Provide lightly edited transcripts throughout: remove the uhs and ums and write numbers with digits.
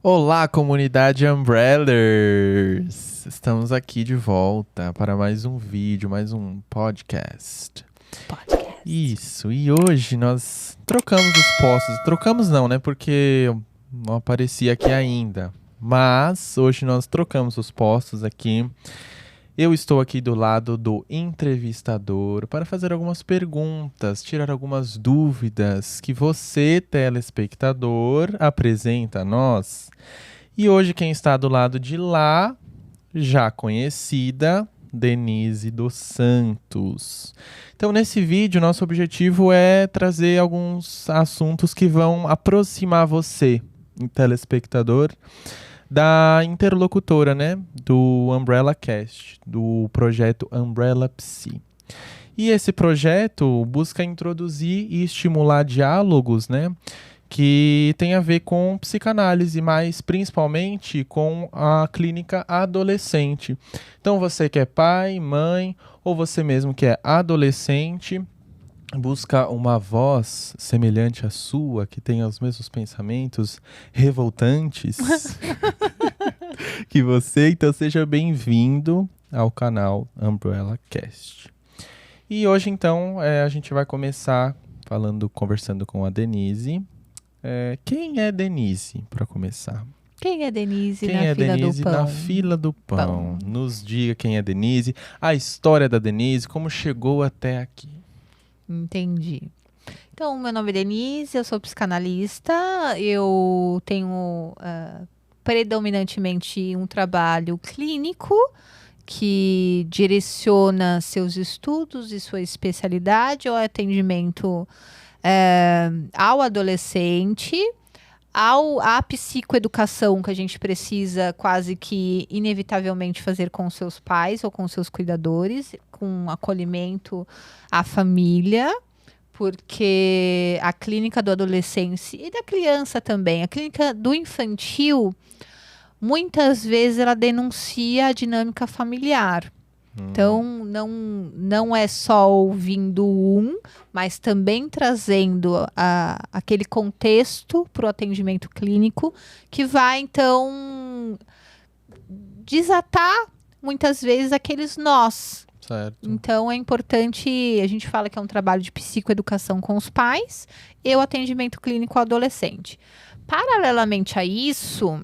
Olá, comunidade Umbrellers! Estamos aqui de volta para mais um vídeo, mais um podcast. Isso, e hoje nós trocamos os postos. Trocamos não, né? Porque eu não apareci aqui ainda. Mas hoje nós trocamos os postos aqui. Eu estou aqui do lado do entrevistador para fazer algumas perguntas, tirar algumas dúvidas que você, telespectador, apresenta a nós. E hoje quem está do lado de lá, já conhecida, Denise dos Santos. Então, nesse vídeo, nosso objetivo é trazer alguns assuntos que vão aproximar você, telespectador, da interlocutora, né, do Umbrella Cast, do projeto Umbrella Psi. E esse projeto busca introduzir e estimular diálogos, né, que tem a ver com psicanálise, mas principalmente com a clínica adolescente. Então, você que é pai, mãe, ou você mesmo que é adolescente, busca uma voz semelhante à sua, que tenha os mesmos pensamentos revoltantes que você, então seja bem-vindo ao canal Umbrella Cast. E hoje, então, a gente vai começar conversando com a Denise. Quem é Denise, para começar? Quem é Denise Quem na é fila Denise do pão? na fila do pão? Nos diga quem é Denise, a história da Denise, como chegou até aqui. Entendi. Então, meu nome é Denise, eu sou psicanalista, eu tenho predominantemente um trabalho clínico que direciona seus estudos e sua especialidade ao atendimento ao adolescente, à psicoeducação que a gente precisa quase que inevitavelmente fazer com seus pais ou com seus cuidadores, com acolhimento à família, porque a clínica do adolescente e da criança também, a clínica do infantil, muitas vezes ela denuncia a dinâmica familiar. Então, não é só ouvindo mas também trazendo aquele contexto para o atendimento clínico que vai, então, desatar, muitas vezes, aqueles nós. Certo. Então, é importante, a gente fala que é um trabalho de psicoeducação com os pais e o atendimento clínico ao adolescente. Paralelamente a isso,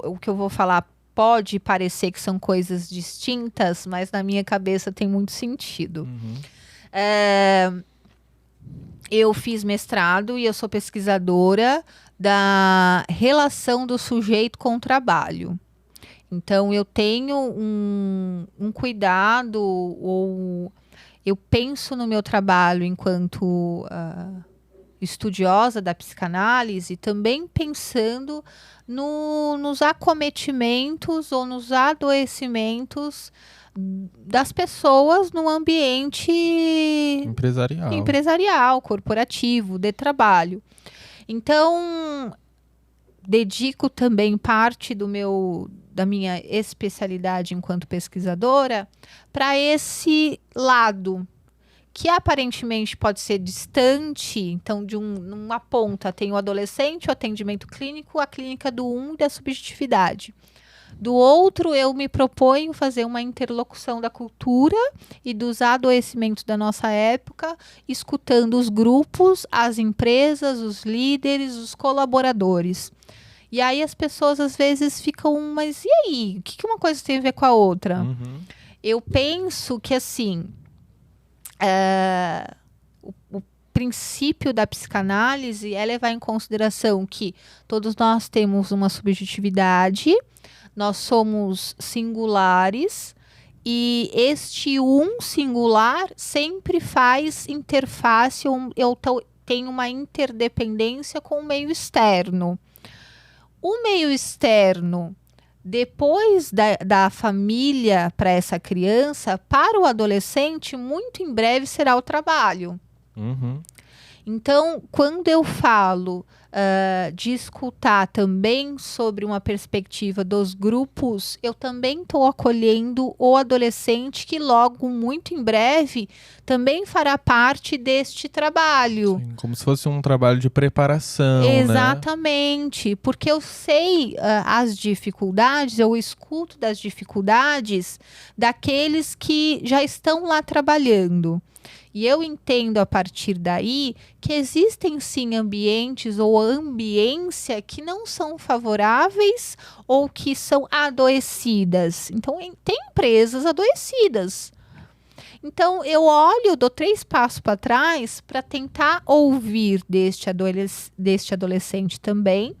o que eu vou falar pode parecer que são coisas distintas, mas na minha cabeça tem muito sentido. Eu fiz mestrado e eu sou pesquisadora da relação do sujeito com o trabalho. Então, eu tenho um cuidado, ou eu penso no meu trabalho enquanto estudiosa da psicanálise, também pensando nos acometimentos ou nos adoecimentos das pessoas no ambiente empresarial, corporativo, de trabalho. Então, dedico também parte da minha especialidade enquanto pesquisadora para esse lado, que aparentemente pode ser distante. Então, numa ponta tem o adolescente, o atendimento clínico, a clínica do e da subjetividade. Do outro, eu me proponho fazer uma interlocução da cultura e dos adoecimentos da nossa época, escutando os grupos, as empresas, os líderes, os colaboradores. E aí as pessoas às vezes ficam, mas e aí? O que uma coisa tem a ver com a outra? Eu penso que, assim, o princípio da psicanálise é levar em consideração que todos nós temos uma subjetividade, nós somos singulares, e este singular sempre faz interface, eu tenho uma interdependência com o meio externo. O meio externo, depois da família para essa criança, para o adolescente, muito em breve será o trabalho. Então, quando eu falo de escutar também sobre uma perspectiva dos grupos, eu também estou acolhendo o adolescente que logo, muito em breve, também fará parte deste trabalho. Sim, como se fosse um trabalho de preparação, Exatamente, porque eu sei as dificuldades, eu escuto das dificuldades daqueles que já estão lá trabalhando. E eu entendo a partir daí que existem sim ambientes ou ambiência que não são favoráveis ou que são adoecidas. Então, tem empresas adoecidas. Então, eu olho, dou 3 passos para trás para tentar ouvir deste adolescente também,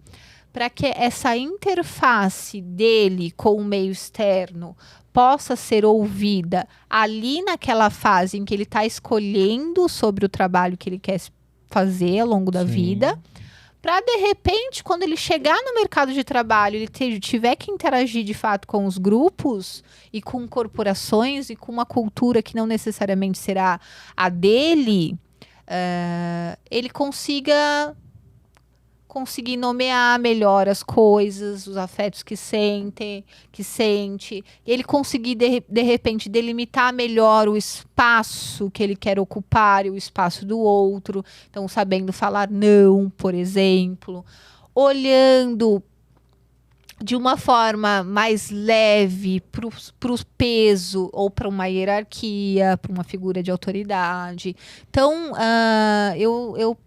para que essa interface dele com o meio externo possa ser ouvida ali naquela fase em que ele está escolhendo sobre o trabalho que ele quer fazer ao longo da vida, para de repente, quando ele chegar no mercado de trabalho, ele tiver que interagir de fato com os grupos e com corporações e com uma cultura que não necessariamente será a dele, ele conseguir nomear melhor as coisas, os afetos que sente, ele conseguir de repente delimitar melhor o espaço que ele quer ocupar e o espaço do outro, então sabendo falar não, por exemplo, olhando de uma forma mais leve para o peso ou para uma hierarquia, para uma figura de autoridade. Então, eu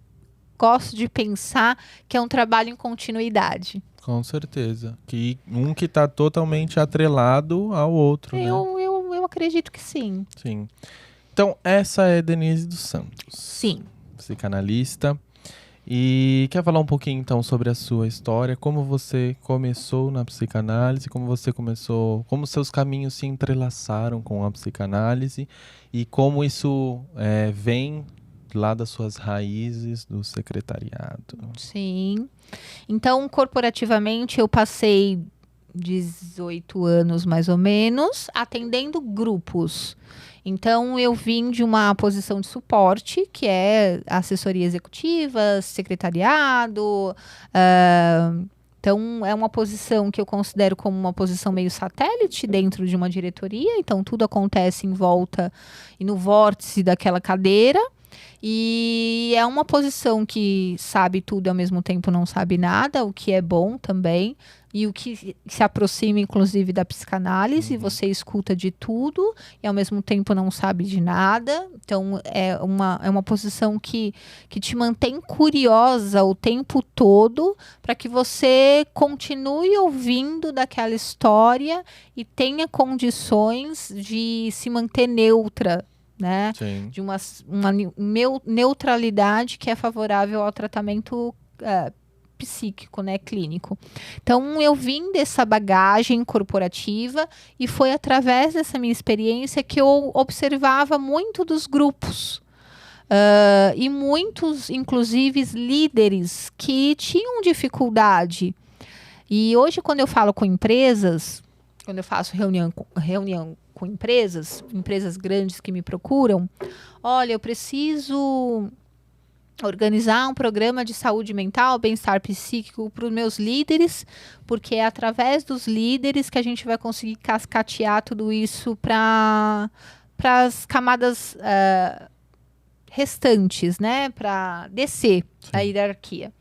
gosto de pensar que é um trabalho em continuidade. Com certeza. Que está totalmente atrelado ao outro, né? Eu acredito que sim. Sim. Então, essa é Denise dos Santos. Sim. Psicanalista. E quer falar um pouquinho, então, sobre a sua história? Como você começou na psicanálise? Como seus caminhos se entrelaçaram com a psicanálise? E como isso vem lá das suas raízes do secretariado? Sim. Então, corporativamente, eu passei 18 anos, mais ou menos, atendendo grupos. Então, eu vim de uma posição de suporte, que é assessoria executiva, secretariado. Então, é uma posição que eu considero como uma posição meio satélite dentro de uma diretoria. Então, tudo acontece em volta e no vórtice daquela cadeira. E é uma posição que sabe tudo e ao mesmo tempo não sabe nada, o que é bom também. E o que se aproxima, inclusive, da psicanálise. Você escuta de tudo e ao mesmo tempo não sabe de nada. Então, é uma posição que te mantém curiosa o tempo todo para que você continue ouvindo daquela história e tenha condições de se manter neutra, né? Sim. De uma neutralidade que é favorável ao tratamento psíquico, né, clínico. Então, eu vim dessa bagagem corporativa e foi através dessa minha experiência que eu observava muito dos grupos. E muitos, inclusive, líderes que tinham dificuldade. E hoje, quando eu falo com empresas, quando eu faço reunião com empresas grandes que me procuram, olha, eu preciso organizar um programa de saúde mental, bem-estar psíquico para os meus líderes, porque é através dos líderes que a gente vai conseguir cascatear tudo isso para as camadas restantes, né? Para descer a hierarquia.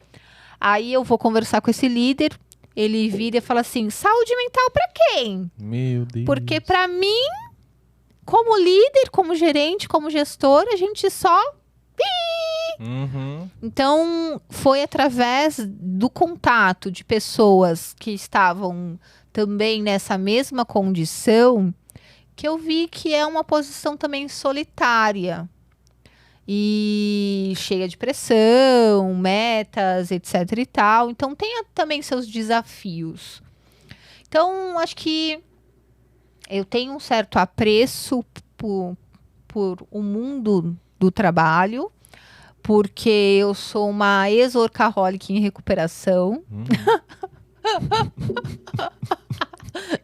Aí eu vou conversar com esse líder, ele vira e fala assim, saúde mental para quem? Meu Deus. Porque para mim, como líder, como gerente, como gestor, a gente só... Então, foi através do contato de pessoas que estavam também nessa mesma condição que eu vi que é uma posição também solitária e cheia de pressão, metas, etc e tal. Então, tem também seus desafios. Então, acho que eu tenho um certo apreço por o mundo do trabalho, porque eu sou uma ex-workaholic em recuperação.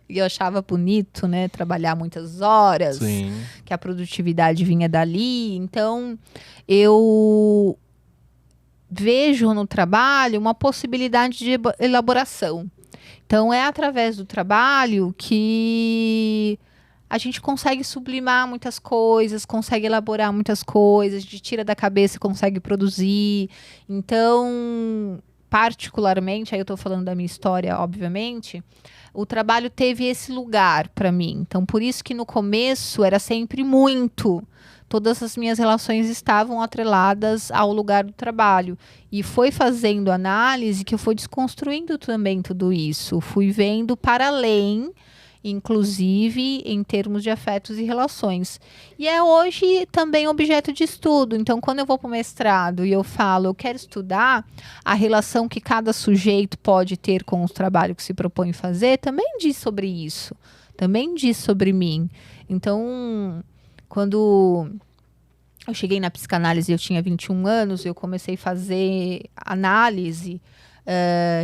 E eu achava bonito, né? Trabalhar muitas horas. Sim. Que a produtividade vinha dali. Então, eu vejo no trabalho uma possibilidade de elaboração. Então, é através do trabalho que a gente consegue sublimar muitas coisas, consegue elaborar muitas coisas, de tira da cabeça, consegue produzir. Então, particularmente, aí eu estou falando da minha história, obviamente, o trabalho teve esse lugar para mim. Então, por isso que no começo era sempre muito. Todas as minhas relações estavam atreladas ao lugar do trabalho. E foi fazendo análise que eu fui desconstruindo também tudo isso. Fui vendo para além, inclusive em termos de afetos e relações. E é hoje também objeto de estudo. Então, quando eu vou para o mestrado e eu falo, eu quero estudar a relação que cada sujeito pode ter com o trabalho que se propõe fazer, também diz sobre isso. Também diz sobre mim. Então, quando eu cheguei na psicanálise, eu tinha 21 anos, eu comecei a fazer análise,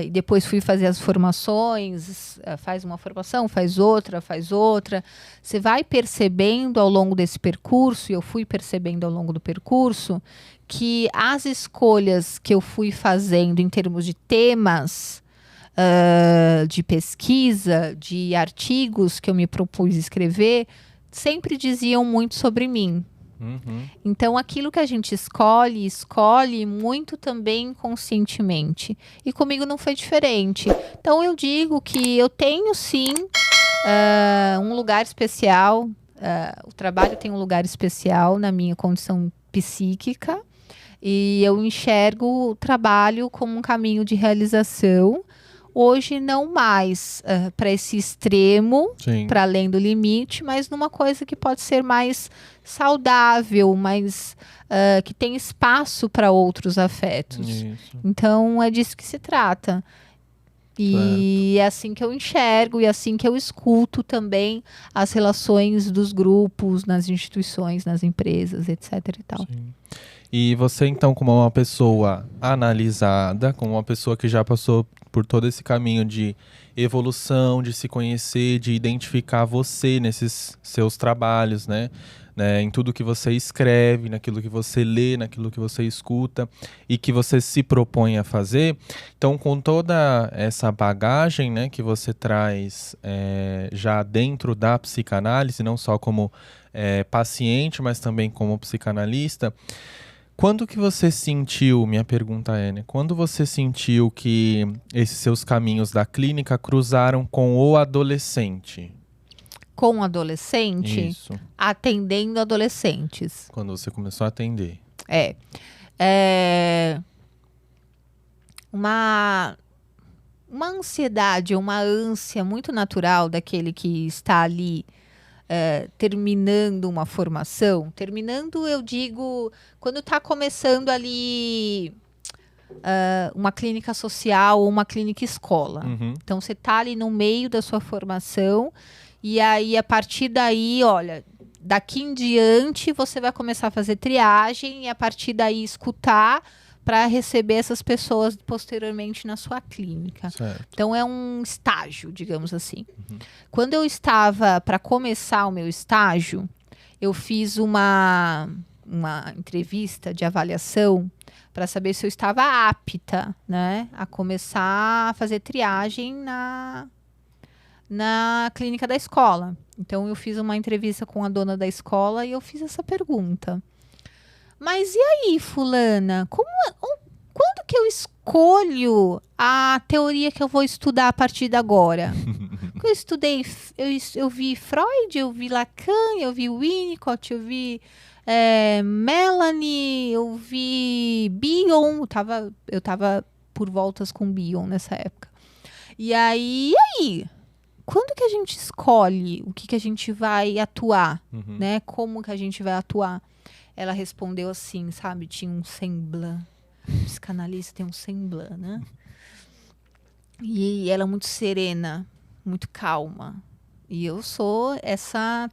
e depois fui fazer as formações, faz uma formação, faz outra. Você vai percebendo ao longo desse percurso, e eu fui percebendo ao longo do percurso, que as escolhas que eu fui fazendo em termos de temas, de pesquisa, de artigos que eu me propus escrever, sempre diziam muito sobre mim. Uhum. Então, aquilo que a gente escolhe muito também conscientemente. E comigo não foi diferente. Então, eu digo que eu tenho, sim, um lugar especial. O trabalho tem um lugar especial na minha condição psíquica. E eu enxergo o trabalho como um caminho de realização. Hoje não mais para esse extremo, para além do limite, mas numa coisa que pode ser mais saudável, mais que tem espaço para outros afetos. Isso. Então é disso que se trata. E é assim que eu enxergo e assim que eu escuto também as relações dos grupos, nas instituições, nas empresas, etc. e tal. Sim. E você, então, como uma pessoa analisada, como uma pessoa que já passou por todo esse caminho de evolução, de se conhecer, de identificar você nesses seus trabalhos, né? Em tudo que você escreve, naquilo que você lê, naquilo que você escuta e que você se propõe a fazer. Então, com toda essa bagagem, né, que você traz já dentro da psicanálise, não só como paciente, mas também como psicanalista, quando que você sentiu, minha pergunta é, né? Quando você sentiu que esses seus caminhos da clínica cruzaram com o adolescente? Com o adolescente? Isso. Atendendo adolescentes. Quando você começou a atender. Uma ansiedade, uma ânsia muito natural daquele que está ali terminando uma formação. Terminando, eu digo, quando está começando ali uma clínica social ou uma clínica escola. Uhum. Então, você está ali no meio da sua formação e aí, a partir daí, olha, daqui em diante, você vai começar a fazer triagem e a partir daí escutar para receber essas pessoas posteriormente na sua clínica. Certo. Então, é um estágio, digamos assim. Uhum. Quando eu estava para começar o meu estágio, eu fiz uma entrevista de avaliação para saber se eu estava apta, né, a começar a fazer triagem na clínica da escola. Então, eu fiz uma entrevista com a dona da escola e eu fiz essa pergunta. Mas e aí, fulana? Quando que eu escolho a teoria que eu vou estudar a partir de agora? Eu estudei, eu vi Freud, eu vi Lacan, eu vi Winnicott, eu vi Melanie, eu vi Bion. Eu tava por voltas com Bion nessa época. E aí? Quando que a gente escolhe o que a gente vai atuar? Uhum. Né? Como que a gente vai atuar? Ela respondeu assim, sabe? Tinha um semblant. O psicanalista tem um semblant, né? E ela é muito serena, muito calma. E eu sou essa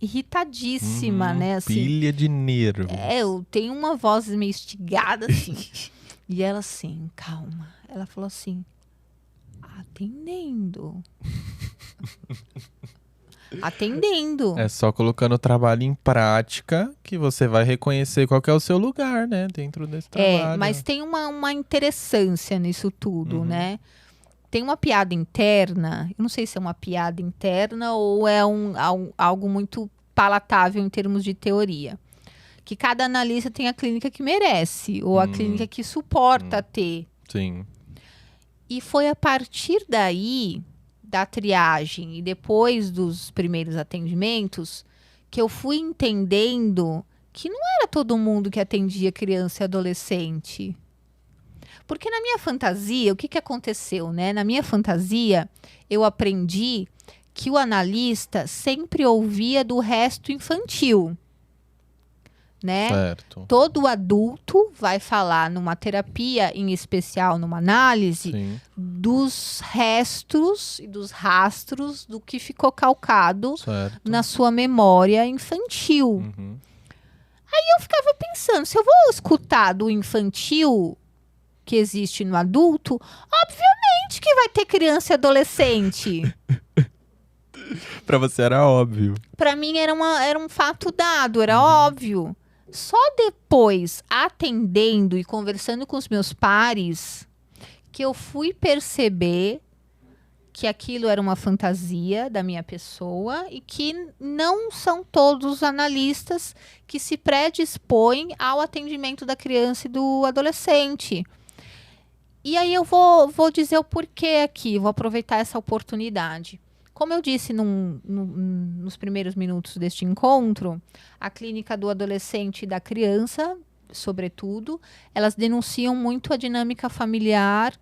irritadíssima, né? Assim, pilha de nervos. Eu tenho uma voz meio estigada, assim. E ela assim, calma. Ela falou assim, atendendo. atendendo. É só colocando o trabalho em prática que você vai reconhecer qual que é o seu lugar, né? Dentro desse trabalho. Mas tem uma interessância nisso tudo, Uhum. né? Tem uma piada interna, eu não sei se é uma piada interna ou é algo muito palatável em termos de teoria. Que cada analista tem a clínica que merece, ou a clínica que suporta ter. Sim. E foi a partir daí, da triagem e depois dos primeiros atendimentos, que eu fui entendendo que não era todo mundo que atendia criança e adolescente. Porque na minha fantasia, o que aconteceu, né? Na minha fantasia, eu aprendi que o analista sempre ouvia do resto infantil, né? Certo. Todo adulto vai falar numa terapia, em especial numa análise, Sim. dos restos e dos rastros do que ficou calcado Certo. na sua memória infantil. Uhum. Eu ficava pensando, se eu vou escutar do infantil que existe no adulto, obviamente que vai ter criança e adolescente. Pra você era óbvio. Para mim era um fato dado, era óbvio. Só depois, atendendo e conversando com os meus pares, que eu fui perceber que aquilo era uma fantasia da minha pessoa e que não são todos os analistas que se predispõem ao atendimento da criança e do adolescente. E aí eu vou dizer o porquê aqui, vou aproveitar essa oportunidade. Como eu disse nos primeiros minutos deste encontro, a clínica do adolescente e da criança, sobretudo, elas denunciam muito a dinâmica familiar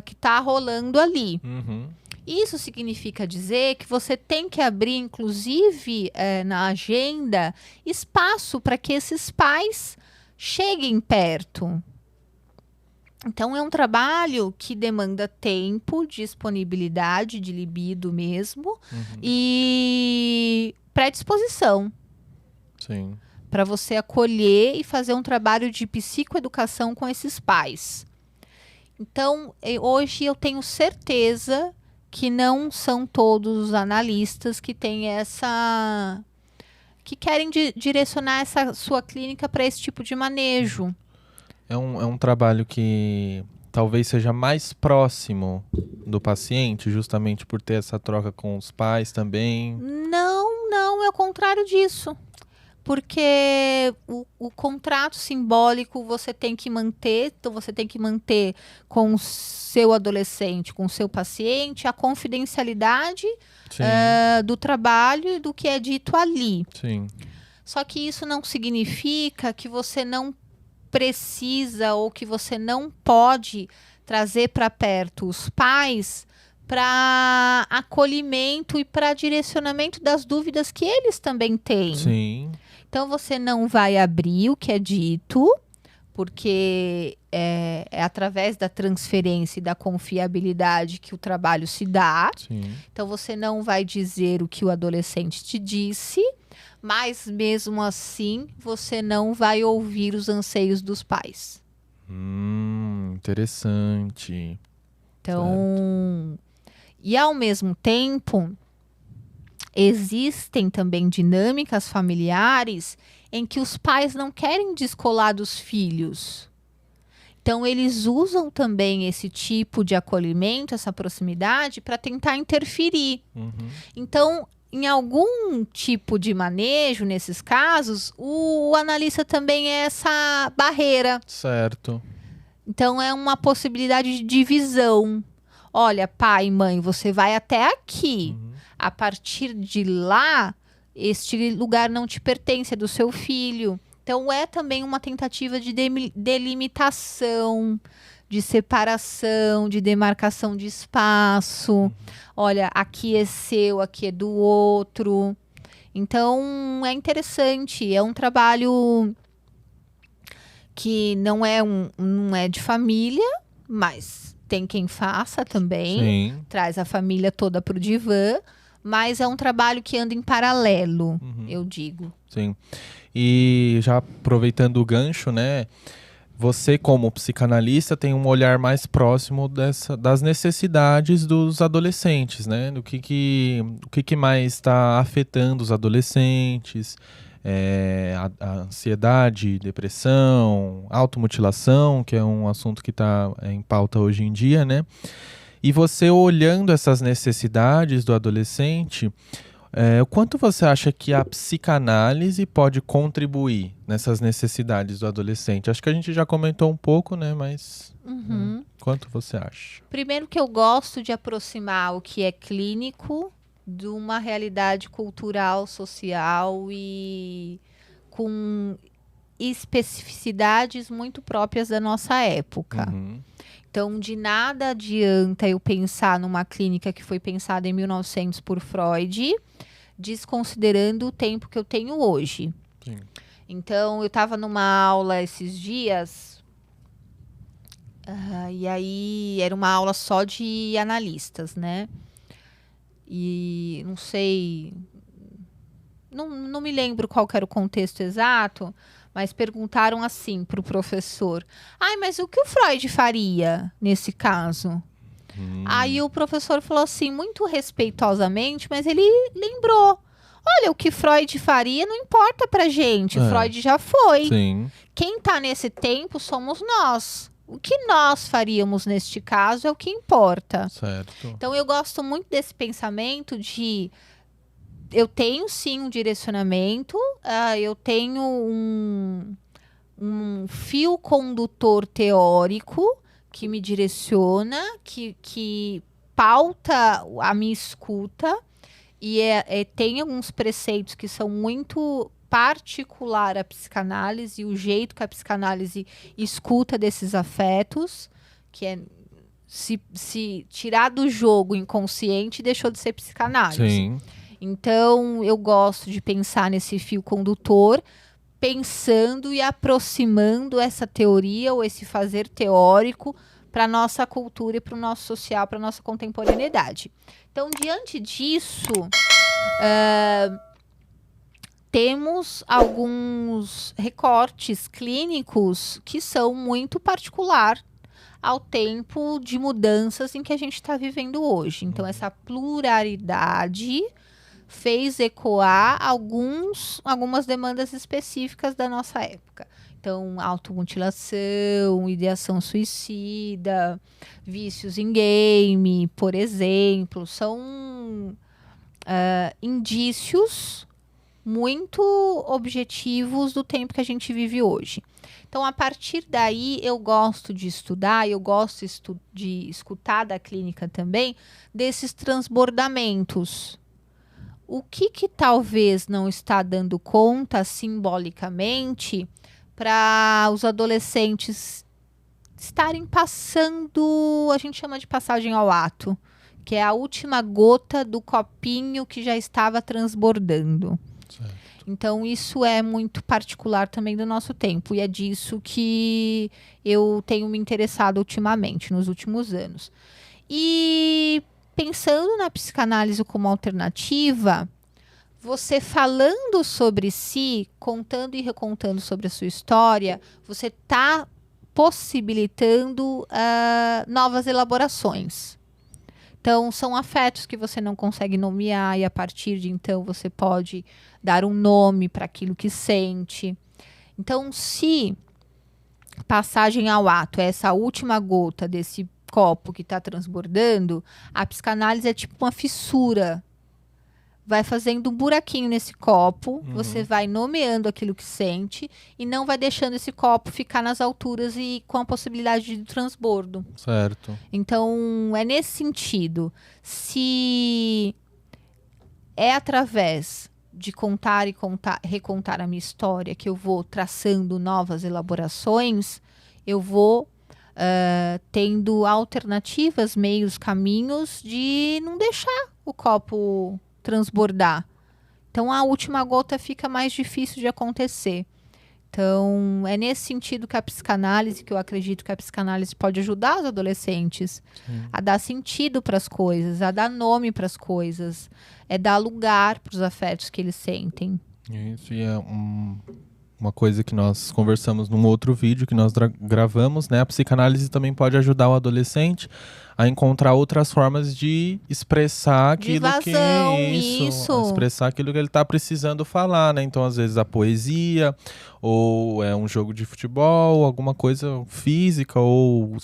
que está rolando ali. Uhum. Isso significa dizer que você tem que abrir, inclusive na agenda, espaço para que esses pais cheguem perto. Então, é um trabalho que demanda tempo, disponibilidade, de libido mesmo, e predisposição Sim. para você acolher e fazer um trabalho de psicoeducação com esses pais. Então, hoje eu tenho certeza que não são todos os analistas que têm que querem direcionar essa sua clínica para esse tipo de manejo. É um trabalho que talvez seja mais próximo do paciente, justamente por ter essa troca com os pais também. Não, é o contrário disso. Porque o contrato simbólico você tem que manter, então você tem que manter com o seu adolescente, com o seu paciente, a confidencialidade do trabalho e do que é dito ali. Sim. Só que isso não significa que você não precisa ou que você não pode trazer para perto os pais para acolhimento e para direcionamento das dúvidas que eles também têm. Sim. Então, você não vai abrir o que é dito, porque é através da transferência e da confiabilidade que o trabalho se dá. Sim. Então, você não vai dizer o que o adolescente te disse, mas mesmo assim, você não vai ouvir os anseios dos pais. Interessante. Então, e ao mesmo tempo, existem também dinâmicas familiares em que os pais não querem descolar dos filhos. Então, eles usam também esse tipo de acolhimento, essa proximidade, para tentar interferir. Então, em algum tipo de manejo, nesses casos, o analista também é essa barreira. Certo. Então, é uma possibilidade de divisão. Olha, pai e mãe, você vai até aqui. A partir de lá, este lugar não te pertence, é do seu filho. Então, é também uma tentativa de delimitação, de separação, de demarcação de espaço. Olha, aqui é seu, aqui é do outro. Então, é interessante. É um trabalho que não é de família, mas tem quem faça também. Sim. Traz a família toda para o divã. Mas é um trabalho que anda em paralelo, eu digo. Sim. E já aproveitando o gancho, né? você, como psicanalista, tem um olhar mais próximo das necessidades dos adolescentes, né? O que mais está afetando os adolescentes, a ansiedade, depressão, automutilação, que é um assunto que está em pauta hoje em dia, né? E você olhando essas necessidades do adolescente, o quanto você acha que a psicanálise pode contribuir nessas necessidades do adolescente? Acho que a gente já comentou um pouco, né? Mas quanto você acha? Primeiro que eu gosto de aproximar o que é clínico de uma realidade cultural, social e com especificidades muito próprias da nossa época. Então, de nada adianta eu pensar numa clínica que foi pensada em 1900 por Freud, desconsiderando o tempo que eu tenho hoje. Sim. Então, eu estava numa aula esses dias, e aí era uma aula só de analistas, né? E não sei, não me lembro qual que era o contexto exato, mas perguntaram assim para o professor: mas o que o Freud faria nesse caso? Aí o professor falou assim, muito respeitosamente, mas ele lembrou: olha, o que Freud faria não importa pra gente, Freud já foi. Sim. Quem tá nesse tempo somos nós. O que nós faríamos neste caso é o que importa. Certo. Então eu gosto muito desse pensamento de... Eu tenho sim um direcionamento, eu tenho um fio condutor teórico que me direciona, que pauta a minha escuta, e tem alguns preceitos que são muito particular à psicanálise, e o jeito que a psicanálise escuta desses afetos, que é se tirar do jogo inconsciente, deixou de ser psicanálise. Sim. Então, eu gosto de pensar nesse fio condutor, pensando e aproximando essa teoria ou esse fazer teórico para a nossa cultura e para o nosso social, para a nossa contemporaneidade. Então, diante disso, temos alguns recortes clínicos que são muito particular ao tempo de mudanças em que a gente está vivendo hoje. Então, essa pluralidade fez ecoar algumas demandas específicas da nossa época. Então, automutilação, ideação suicida, vícios em game, por exemplo, são indícios muito objetivos do tempo que a gente vive hoje. Então, a partir daí, eu gosto de estudar, eu gosto de escutar da clínica também, desses transbordamentos. O que talvez não está dando conta simbolicamente para os adolescentes estarem passando, a gente chama de passagem ao ato, que é a última gota do copinho que já estava transbordando. Certo. Então, isso é muito particular também do nosso tempo, e é disso que eu tenho me interessado ultimamente, nos últimos anos. E pensando na psicanálise como alternativa, você falando sobre si, contando e recontando sobre a sua história, você está possibilitando novas elaborações. Então, são afetos que você não consegue nomear, e a partir de então você pode dar um nome para aquilo que sente. Então, se passagem ao ato é essa última gota desse copo que está transbordando, a psicanálise é tipo uma fissura. Vai fazendo um buraquinho nesse copo, você vai nomeando aquilo que sente e não vai deixando esse copo ficar nas alturas e com a possibilidade de transbordo. Certo. Então, é nesse sentido. Se é através de contar e recontar a minha história que eu vou traçando novas elaborações, eu vou tendo alternativas, meios, caminhos de não deixar o copo transbordar. Então, a última gota fica mais difícil de acontecer. Então, é nesse sentido que a psicanálise, que eu acredito que a psicanálise pode ajudar os adolescentes a dar sentido para as coisas, a dar nome para as coisas, dar lugar para os afetos que eles sentem. Isso, e é uma coisa que nós conversamos num outro vídeo que nós gravamos, né? A psicanálise também pode ajudar o adolescente a encontrar outras formas de expressar aquilo expressar aquilo que ele está precisando falar, né? Então, às vezes, a poesia, ou é um jogo de futebol, alguma coisa física, ou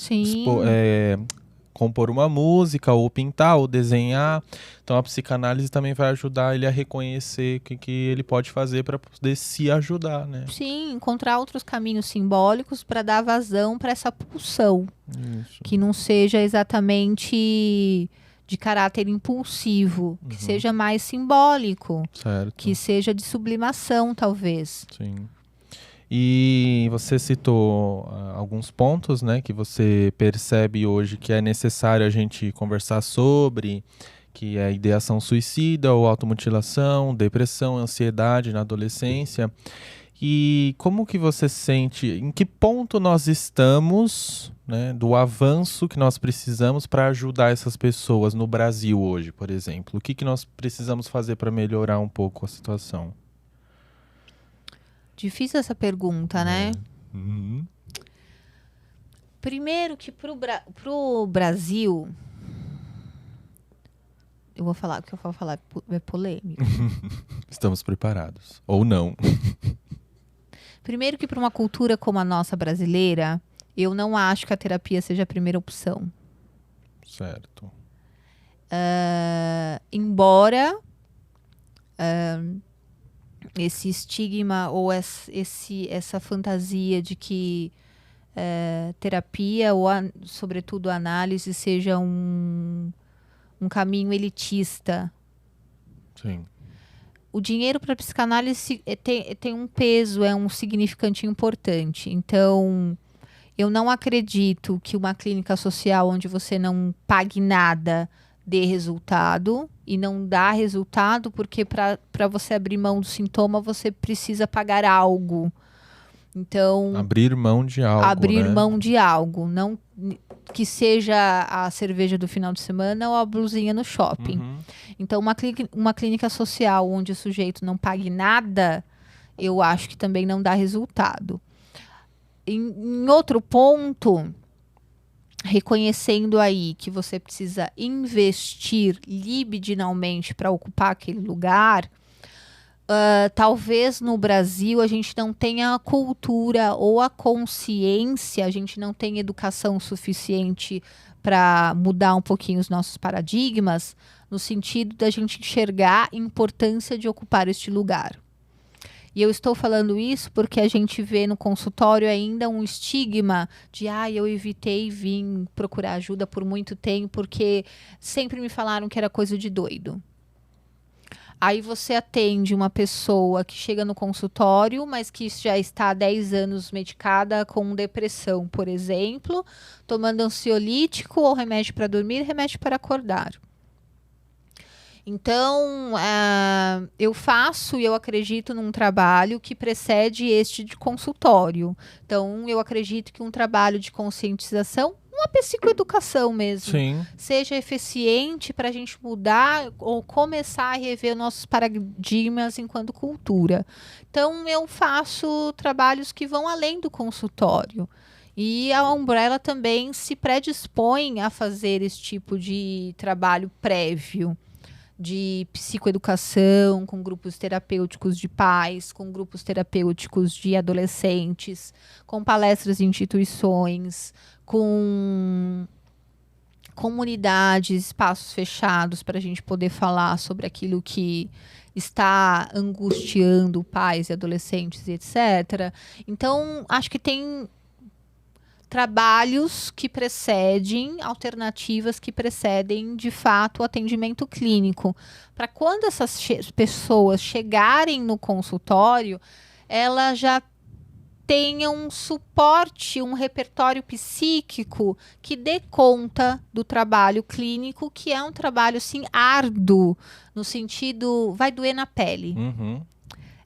compor uma música, ou pintar, ou desenhar. Então a psicanálise também vai ajudar ele a reconhecer o que ele pode fazer para poder se ajudar, né? Sim, encontrar outros caminhos simbólicos para dar vazão para essa pulsão. Isso. Que não seja exatamente de caráter impulsivo, que seja mais simbólico, certo. Que seja de sublimação, talvez. Sim. E você citou alguns pontos, né, que você percebe hoje que é necessário a gente conversar sobre, que é ideação suicida ou automutilação, depressão, ansiedade na adolescência. E como que você sente, em que ponto nós estamos, né, do avanço que nós precisamos para ajudar essas pessoas no Brasil hoje, por exemplo? O que nós precisamos fazer para melhorar um pouco a situação? Difícil essa pergunta, né? Uhum. Primeiro que pro Brasil... Eu vou falar, o que eu vou falar é polêmico. Estamos preparados. Ou não. Primeiro que para uma cultura como a nossa brasileira, eu não acho que a terapia seja a primeira opção. Certo. Embora esse estigma ou essa fantasia de que terapia ou, sobretudo, análise seja um caminho elitista. Sim. O dinheiro para psicanálise tem um peso, é um significante importante. Então, eu não acredito que uma clínica social onde você não pague nada dê resultado. E não dá resultado porque para você abrir mão do sintoma, você precisa pagar algo. Então, abrir mão de algo, abrir né? mão de algo. Não que seja a cerveja do final de semana ou a blusinha no shopping. Uhum. Então, uma clínica social onde o sujeito não pague nada, eu acho que também não dá resultado. Em outro ponto, reconhecendo aí que você precisa investir libidinalmente para ocupar aquele lugar, talvez no Brasil a gente não tenha a cultura ou a consciência, a gente não tenha educação suficiente para mudar um pouquinho os nossos paradigmas, no sentido da gente enxergar a importância de ocupar este lugar. E eu estou falando isso porque a gente vê no consultório ainda um estigma de eu evitei vir procurar ajuda por muito tempo porque sempre me falaram que era coisa de doido. Aí você atende uma pessoa que chega no consultório, mas que já está há 10 anos medicada com depressão, por exemplo, tomando ansiolítico ou remédio para dormir, remédio para acordar. Então, eu faço e eu acredito num trabalho que precede este de consultório. Então, eu acredito que um trabalho de conscientização, uma psicoeducação mesmo, Sim. seja eficiente para a gente mudar ou começar a rever nossos paradigmas enquanto cultura. Então, eu faço trabalhos que vão além do consultório. E a Umbrella também se predispõe a fazer esse tipo de trabalho prévio, de psicoeducação, com grupos terapêuticos de pais, com grupos terapêuticos de adolescentes, com palestras em instituições, com comunidades, espaços fechados para a gente poder falar sobre aquilo que está angustiando pais e adolescentes, etc. Então, acho que tem trabalhos que precedem, alternativas que precedem, de fato, o atendimento clínico. Para quando essas pessoas chegarem no consultório, elas já tenham um suporte, um repertório psíquico que dê conta do trabalho clínico, que é um trabalho, assim, árduo, no sentido, vai doer na pele. Uhum.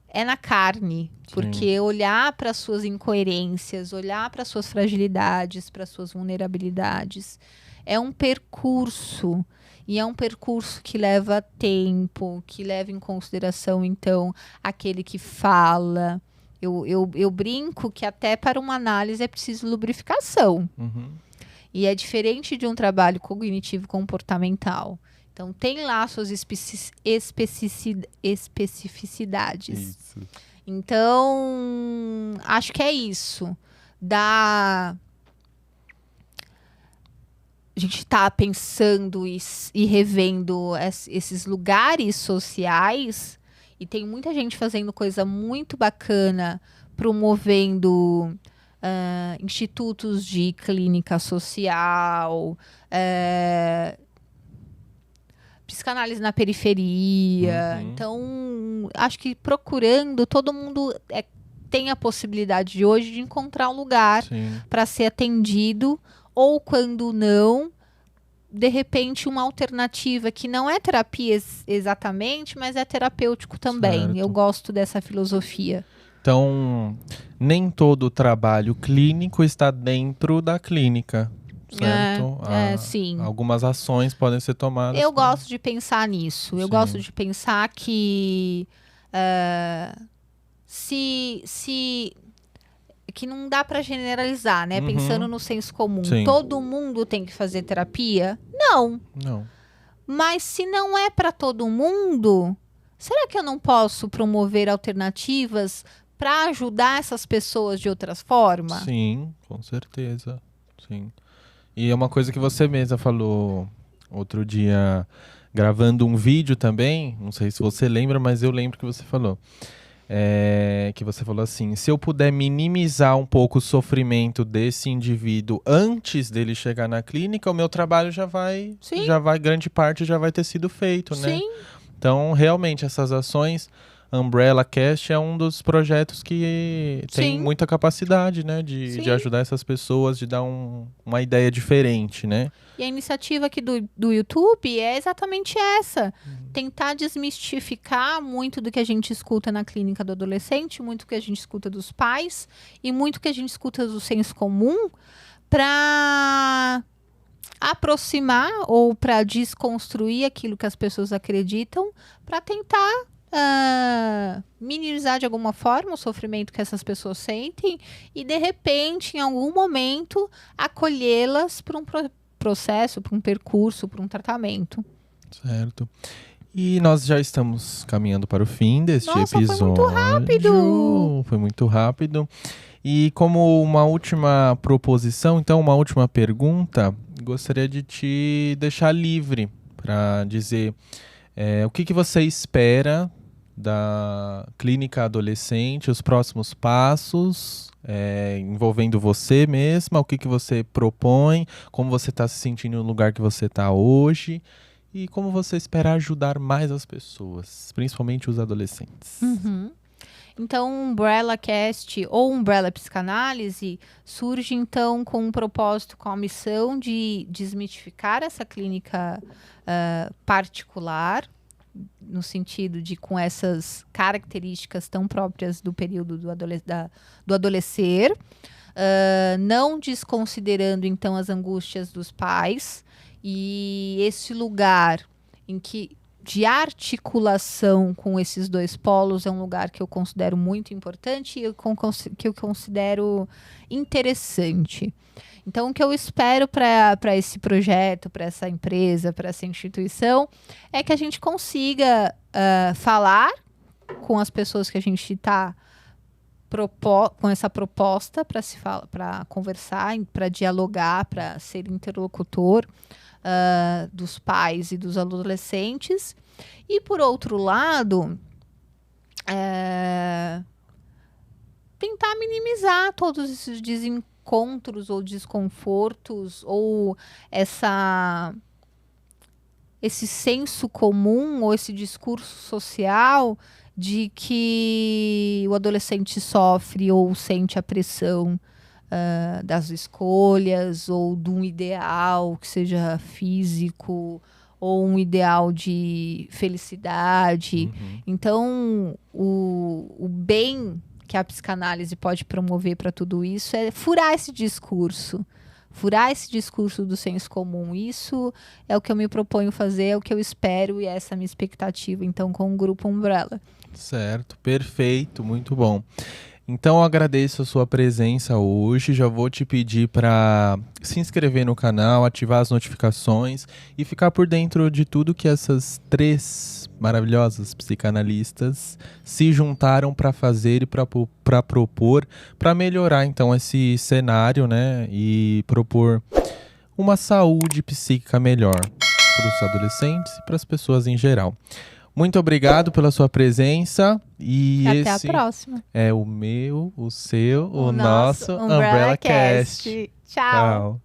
É na carne, porque olhar para as suas incoerências, olhar para as suas fragilidades, para as suas vulnerabilidades, é um percurso. E é um percurso que leva tempo, que leva em consideração, então, aquele que fala. Eu brinco que até para uma análise é preciso lubrificação. Uhum. E é diferente de um trabalho cognitivo comportamental. Então, tem lá suas especificidades. Isso. Então, acho que é isso. A gente está pensando e revendo esses lugares sociais, e tem muita gente fazendo coisa muito bacana, promovendo institutos de clínica social, psicanálise na periferia. Uhum. Então, acho que procurando, todo mundo tem a possibilidade de hoje de encontrar um lugar para ser atendido, ou quando não, de repente uma alternativa que não é terapia exatamente, mas é terapêutico também. Certo. Eu gosto dessa filosofia. Então, nem todo trabalho clínico está dentro da clínica, certo? Sim. Algumas ações podem ser tomadas. Eu gosto de pensar nisso. Eu gosto de pensar que que não dá para generalizar, né? Uhum. Pensando no senso comum. Sim. Todo mundo tem que fazer terapia? Não. Não. Mas se não é para todo mundo, será que eu não posso promover alternativas para ajudar essas pessoas de outras formas? Sim, com certeza. Sim. E é uma coisa que você mesma falou outro dia, gravando um vídeo também, não sei se você lembra, mas eu lembro que você falou. Que você falou assim, se eu puder minimizar um pouco o sofrimento desse indivíduo antes dele chegar na clínica, o meu trabalho grande parte já vai ter sido feito, né? Sim. Então, realmente, essas ações, Umbrella Cast é um dos projetos que tem muita capacidade, né? De ajudar essas pessoas, de dar uma ideia diferente, né? E a iniciativa aqui do YouTube é exatamente essa. Tentar desmistificar muito do que a gente escuta na clínica do adolescente, muito do que a gente escuta dos pais e muito do que a gente escuta do senso comum, para aproximar ou para desconstruir aquilo que as pessoas acreditam, para tentar minimizar de alguma forma o sofrimento que essas pessoas sentem e, de repente, em algum momento, acolhê-las para um processo, para um percurso, para um tratamento. Certo. E nós já estamos caminhando para o fim deste episódio. Foi muito rápido! Foi muito rápido. E como uma última proposição, então, uma última pergunta, gostaria de te deixar livre para dizer o que você espera da clínica adolescente, os próximos passos, envolvendo você mesma, o que você propõe, como você está se sentindo no lugar que você está hoje e como você espera ajudar mais as pessoas, principalmente os adolescentes. Uhum. Então, Umbrella Cast ou Umbrella Psicanálise surge, então, com um propósito, com a missão de desmitificar essa clínica particular, no sentido de com essas características tão próprias do período do adolescer, não desconsiderando, então, as angústias dos pais e esse lugar em que de articulação com esses dois polos é um lugar que eu considero muito importante e que eu considero interessante. Então, o que eu espero para esse projeto, para essa empresa, para essa instituição, é que a gente consiga falar com as pessoas que a gente está com essa proposta para conversar, para dialogar, para ser interlocutor dos pais e dos adolescentes. E, por outro lado, tentar minimizar todos esses desencontros ou desconfortos ou esse senso comum ou esse discurso social de que o adolescente sofre ou sente a pressão das escolhas ou de um ideal que seja físico ou um ideal de felicidade. Uhum. Então, o bem que a psicanálise pode promover para tudo isso é furar esse discurso do senso comum. Isso é o que eu me proponho fazer, é o que eu espero e essa é a minha expectativa, então, com o Grupo Umbrella. Certo, perfeito, muito bom. Então eu agradeço a sua presença hoje. Já vou te pedir para se inscrever no canal, ativar as notificações e ficar por dentro de tudo que essas 3 maravilhosas psicanalistas se juntaram para fazer e para propor, para melhorar então esse cenário, né? E propor uma saúde psíquica melhor para os adolescentes e para as pessoas em geral. Muito obrigado pela sua presença. E Até esse a próxima. é o meu, o seu, o nosso nosso Umbrella Cast. Tchau. Tchau.